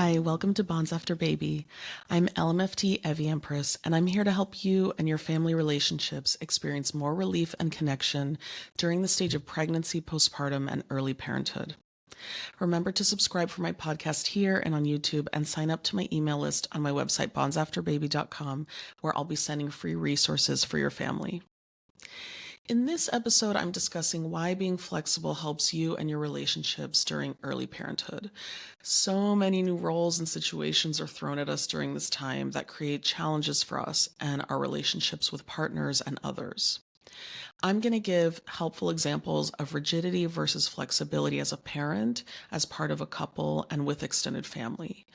Hi, welcome to Bonds After Baby. I'm LMFT Evie Empress, and I'm here to help you and your family relationships experience more relief and connection during the stage of pregnancy, postpartum, and early parenthood. Remember to subscribe for my podcast here and on YouTube, and sign up to my email list on my website, bondsafterbaby.com, where I'll be sending free resources for your family. In this episode, I'm discussing why being flexible helps you and your relationships during early parenthood. So many new roles and situations are thrown at us during this time that create challenges for us and our relationships with partners and others. I'm going to give helpful examples of rigidity versus flexibility as a parent, as part of a couple, and with extended family.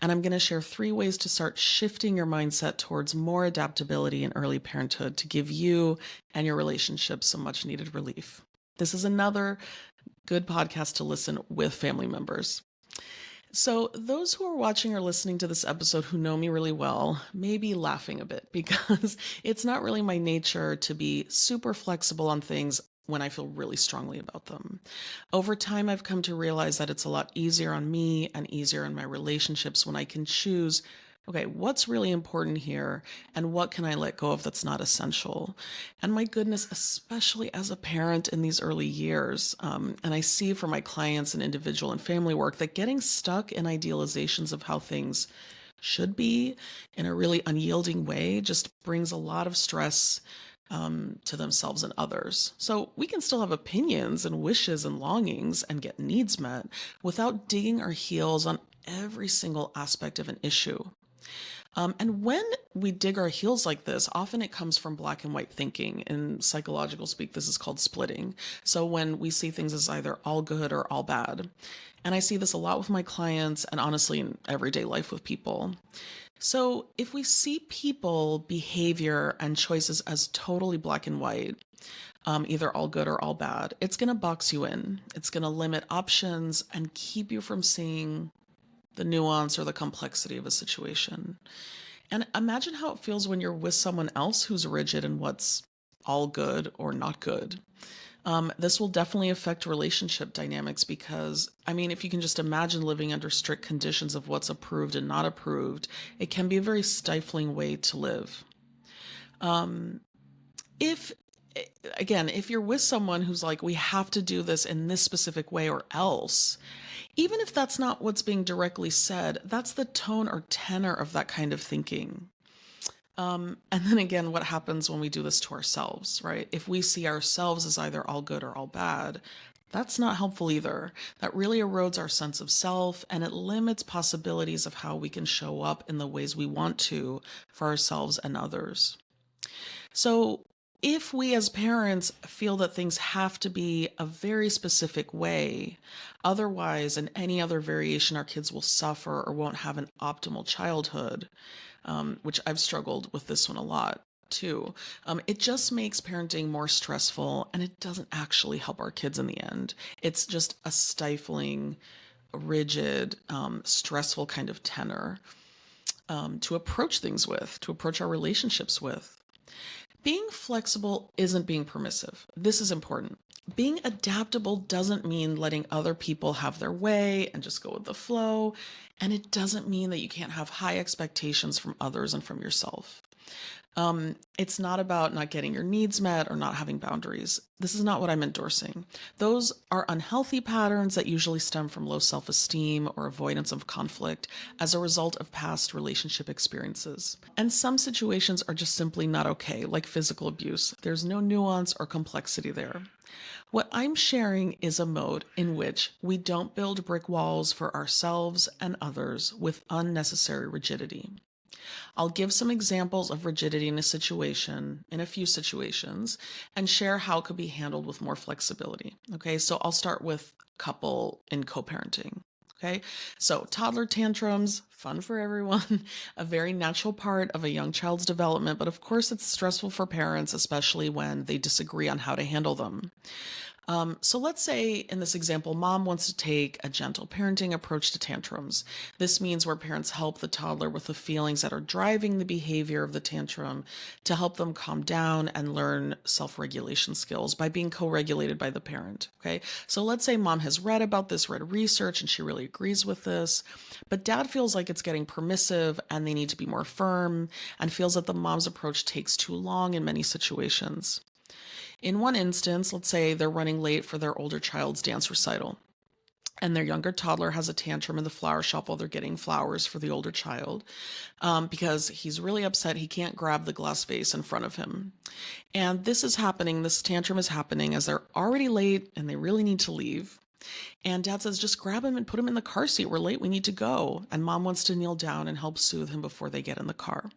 And I'm going to share 3 ways to start shifting your mindset towards more adaptability in early parenthood to give you and your relationships some much needed relief. This is another good podcast to listen with family members. So, those who are watching or listening to this episode who know me really well may be laughing a bit because it's not really my nature to be super flexible on things when I feel really strongly about them. Over time, I've come to realize that it's a lot easier on me and easier in my relationships when I can choose, okay, what's really important here and what can I let go of that's not essential? And my goodness, especially as a parent in these early years, and I see for my clients in individual and family work that getting stuck in idealizations of how things should be in a really unyielding way just brings a lot of stress to themselves and others. So we can still have opinions and wishes and longings and get needs met without digging our heels on every single aspect of an issue. And when we dig our heels like this, often it comes from black and white thinking. In psychological speak, this is called splitting. So when we see things as either all good or all bad. And I see this a lot with my clients and honestly in everyday life with people. So if we see people, behavior, and choices as totally black and white, either all good or all bad, it's going to box you in. It's going to limit options and keep you from seeing the nuance or the complexity of a situation. And imagine how it feels when you're with someone else who's rigid in what's all good or not good. This will definitely affect relationship dynamics because, I mean, if you can just imagine living under strict conditions of what's approved and not approved, it can be a very stifling way to live. If Again, if you're with someone who's like, we have to do this in this specific way or else, even if that's not what's being directly said, that's the tone or tenor of that kind of thinking. And then again, what happens when we do this to ourselves, right? If we see ourselves as either all good or all bad, that's not helpful either. That really erodes our sense of self and it limits possibilities of how we can show up in the ways we want to for ourselves and others. So, if we as parents feel that things have to be a very specific way, otherwise, in any other variation, our kids will suffer or won't have an optimal childhood, which I've struggled with this one a lot too. It just makes parenting more stressful and it doesn't actually help our kids in the end. It's just a stifling, rigid, stressful kind of tenor to approach things with, to approach our relationships with. Being flexible isn't being permissive. This is important. Being adaptable doesn't mean letting other people have their way and just go with the flow. And it doesn't mean that you can't have high expectations from others and from yourself. It's not about not getting your needs met or not having boundaries. This is not what I'm endorsing. Those are unhealthy patterns that usually stem from low self-esteem or avoidance of conflict as a result of past relationship experiences. And some situations are just simply not okay, like physical abuse. There's no nuance or complexity there. What I'm sharing is a mode in which we don't build brick walls for ourselves and others with unnecessary rigidity. I'll give some examples of rigidity in a few situations, and share how it could be handled with more flexibility. Okay, so I'll start with couple in co-parenting. Okay, so toddler tantrums, fun for everyone, a very natural part of a young child's development, but of course it's stressful for parents, especially when they disagree on how to handle them. So let's say in this example, mom wants to take a gentle parenting approach to tantrums. This means where parents help the toddler with the feelings that are driving the behavior of the tantrum to help them calm down and learn self-regulation skills by being co-regulated by the parent. Okay. So let's say mom has read about this, read research, and she really agrees with this, but dad feels like it's getting permissive and they need to be more firm and feels that the mom's approach takes too long in many situations. In one instance, let's say they're running late for their older child's dance recital, and their younger toddler has a tantrum in the flower shop while they're getting flowers for the older child because he's really upset he can't grab the glass vase in front of him. And this tantrum is happening as they're already late and they really need to leave. And dad says, just grab him and put him in the car seat. We're late. We need to go. And mom wants to kneel down and help soothe him before they get in the car.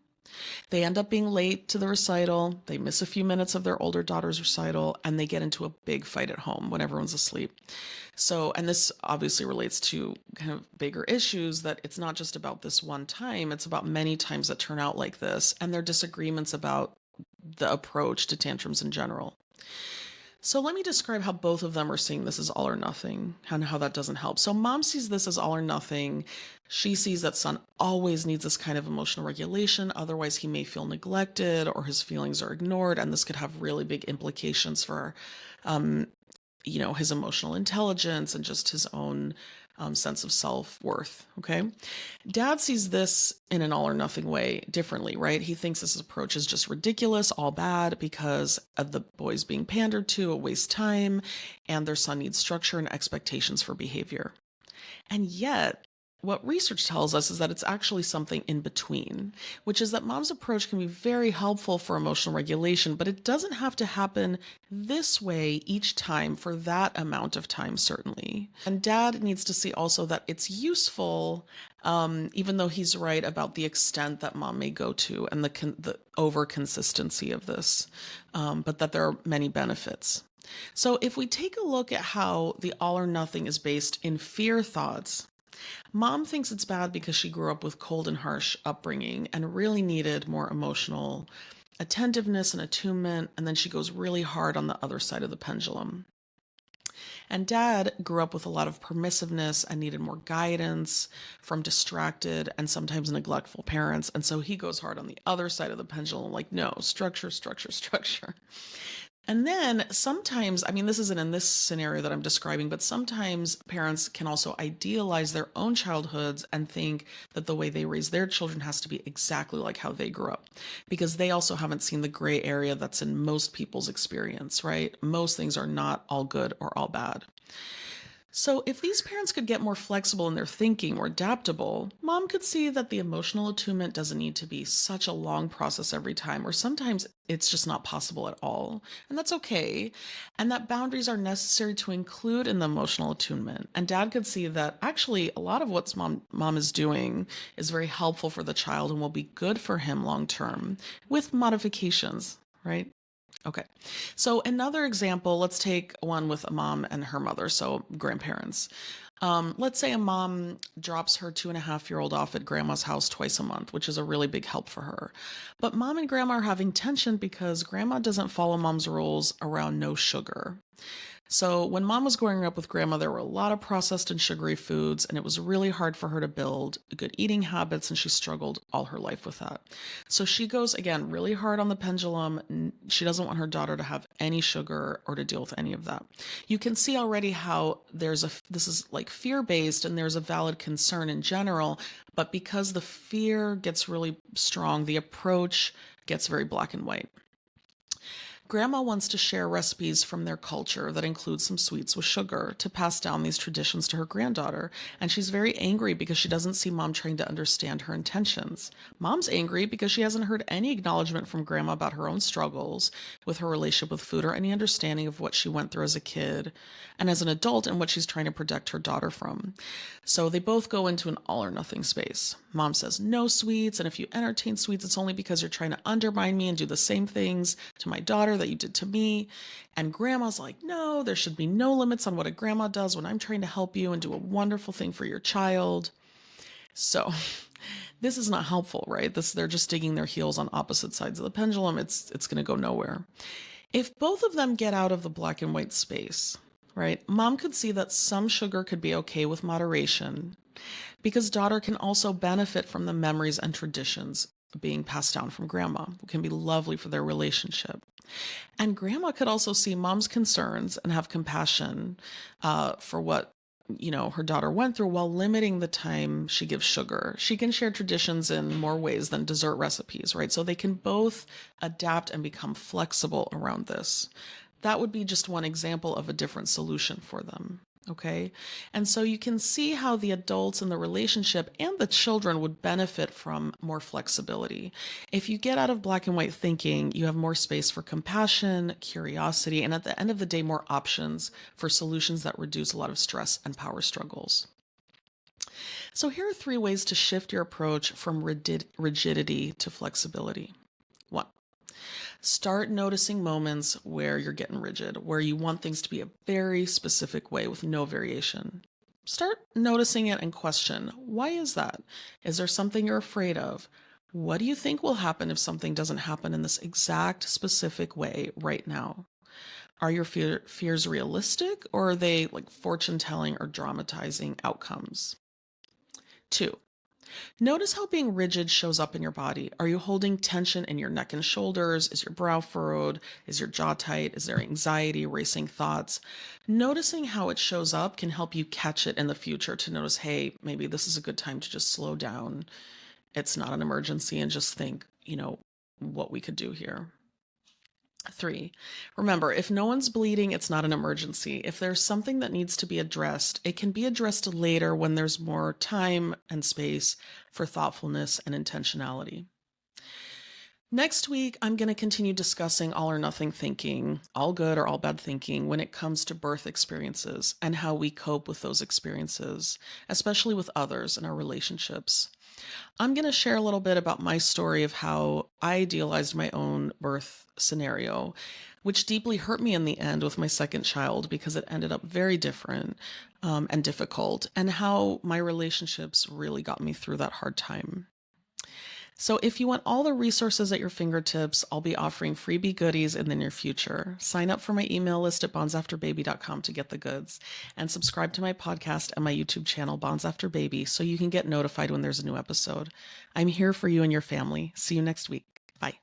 They end up being late to the recital. They miss a few minutes of their older daughter's recital, and they get into a big fight at home when everyone's asleep. So, and this obviously relates to kind of bigger issues that it's not just about this one time, it's about many times that turn out like this, and their disagreements about the approach to tantrums in general. So let me describe how both of them are seeing this as all or nothing and how that doesn't help. So mom sees this as all or nothing. She sees that son always needs this kind of emotional regulation. Otherwise, he may feel neglected or his feelings are ignored. And this could have really big implications for, his emotional intelligence and just his own sense of self-worth. Okay. Dad sees this in an all or nothing way differently, right? He thinks this approach is just ridiculous, all bad because of the boys being pandered to, it wastes time, and their son needs structure and expectations for behavior. And yet, what research tells us is that it's actually something in between, which is that mom's approach can be very helpful for emotional regulation, but it doesn't have to happen this way each time for that amount of time, certainly. And dad needs to see also that it's useful, even though he's right about the extent that mom may go to and the over consistency of this, but that there are many benefits. So if we take a look at how the all or nothing is based in fear thoughts, mom thinks it's bad because she grew up with cold and harsh upbringing and really needed more emotional attentiveness and attunement, and then she goes really hard on the other side of the pendulum. And dad grew up with a lot of permissiveness and needed more guidance from distracted and sometimes neglectful parents, and so he goes hard on the other side of the pendulum, like, no, structure, structure, structure. And then sometimes, this isn't in this scenario that I'm describing, but sometimes parents can also idealize their own childhoods and think that the way they raise their children has to be exactly like how they grew up, because they also haven't seen the gray area that's in most people's experience, right? Most things are not all good or all bad. So if these parents could get more flexible in their thinking, more adaptable, mom could see that the emotional attunement doesn't need to be such a long process every time, or sometimes it's just not possible at all. And that's okay. And that boundaries are necessary to include in the emotional attunement. And dad could see that actually a lot of what mom is doing is very helpful for the child and will be good for him long term with modifications, right? Okay. So another example, let's take one with a mom and her mother, so grandparents. Let's say a mom drops her 2.5-year-old off at grandma's house twice a month, which is a really big help for her. But mom and grandma are having tension because grandma doesn't follow mom's rules around no sugar. So when mom was growing up with grandma, there were a lot of processed and sugary foods, and it was really hard for her to build good eating habits, and she struggled all her life with that. So she goes, again, really hard on the pendulum. She doesn't want her daughter to have any sugar or to deal with any of that. You can see already how this is like fear-based, and there's a valid concern in general, but because the fear gets really strong, the approach gets very black and white. Grandma wants to share recipes from their culture that include some sweets with sugar to pass down these traditions to her granddaughter, and she's very angry because she doesn't see mom trying to understand her intentions. Mom's angry because she hasn't heard any acknowledgement from grandma about her own struggles with her relationship with food or any understanding of what she went through as a kid and as an adult and what she's trying to protect her daughter from. So they both go into an all or nothing space. Mom says no sweets, and if you entertain sweets, it's only because you're trying to undermine me and do the same things to my daughter that you did to me. And grandma's like, no, there should be no limits on what a grandma does when I'm trying to help you and do a wonderful thing for your child. So This is not helpful, right? They're just digging their heels on opposite sides of the pendulum. It's going to go nowhere. If both of them get out of the black and white space, right? Mom could see that some sugar could be okay with moderation because daughter can also benefit from the memories and traditions being passed down from grandma, who can be lovely for their relationship. And grandma could also see mom's concerns and have compassion for what her daughter went through while limiting the time she gives sugar. She can share traditions in more ways than dessert recipes, right? So they can both adapt and become flexible around this. That would be just one example of a different solution for them. Okay. And so you can see how the adults in the relationship and the children would benefit from more flexibility. If you get out of black and white thinking, you have more space for compassion, curiosity, and at the end of the day, more options for solutions that reduce a lot of stress and power struggles. So here are 3 ways to shift your approach from rigidity to flexibility. 1. Start noticing moments where you're getting rigid, where you want things to be a very specific way with no variation. Start noticing it and question, why is that? Is there something you're afraid of? What do you think will happen if something doesn't happen in this exact specific way right now? Are your fears realistic, or are they like fortune telling or dramatizing outcomes? 2. Notice how being rigid shows up in your body. Are you holding tension in your neck and shoulders? Is your brow furrowed? Is your jaw tight? Is there anxiety, racing thoughts? Noticing how it shows up can help you catch it in the future to notice, hey, maybe this is a good time to just slow down. It's not an emergency, and just think, what we could do here. 3, remember, if no one's bleeding, it's not an emergency. If there's something that needs to be addressed, it can be addressed later when there's more time and space for thoughtfulness and intentionality. Next week, I'm going to continue discussing all or nothing thinking, all good or all bad thinking, when it comes to birth experiences and how we cope with those experiences, especially with others in our relationships. I'm going to share a little bit about my story of how I idealized my own birth scenario, which deeply hurt me in the end with my second child because it ended up very different and difficult, and how my relationships really got me through that hard time. So if you want all the resources at your fingertips, I'll be offering freebie goodies in the near future. Sign up for my email list at bondsafterbaby.com to get the goods, and subscribe to my podcast and my YouTube channel, Bonds After Baby, so you can get notified when there's a new episode. I'm here for you and your family. See you next week. Bye.